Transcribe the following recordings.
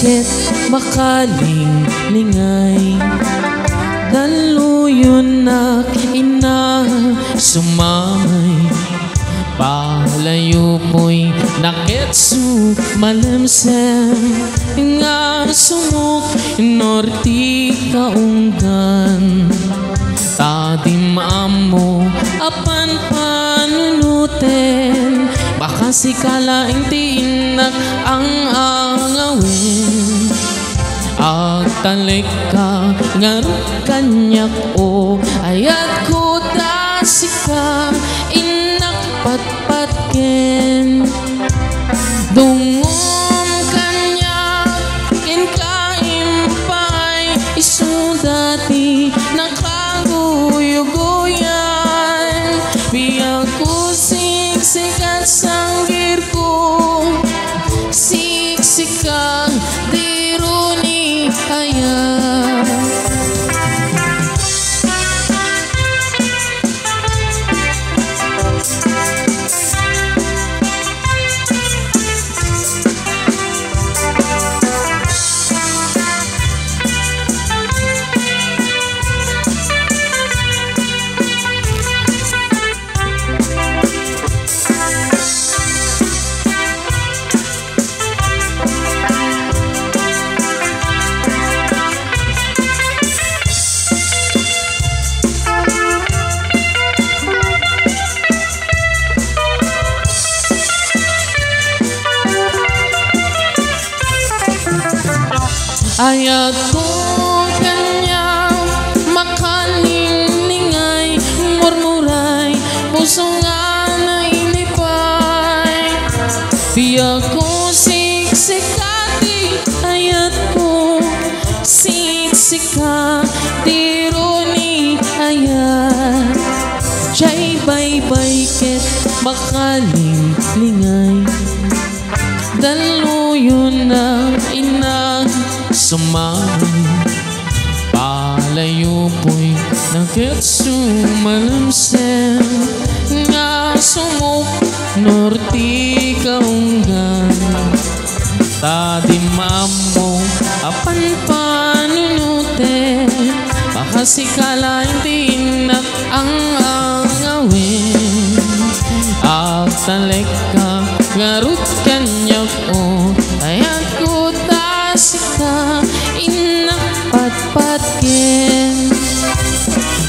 ket makalingay daluyon na ina sumamay palayo po'y naketsu malemsem nga sumuk norti kaunggan tadim amo apan panunuten baka sikalaing tiinak ang angawin agtalik ka ngarut kanyak o ayat ko tasika inak patpatken dungom kanyak inkaimpay isudati nakaguyuguyan biyak ko siksikat sanggir ko siksika diruni ayat ayat ko kanyang makalingay murmuray puso nga na inipay biyak ko siksikati ayat ko siksika diruni ayat jay baybay ket makalingay daluyon na ina sumamay palayo po'y naketsu malemsem nga sumuk norti kaunggan tadim amo apan panunuten baka sikalaing tiinak ang angawin agtalik ka ngarut kanyak o ayat ko tasika inak patpatken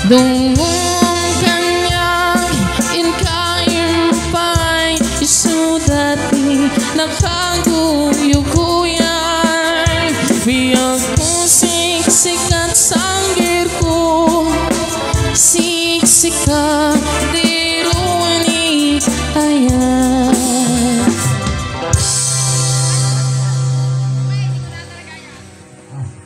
dungom kanyak inkaimpay isudati nakaguyuguyan biyak ko siksikat sanggir ko siksika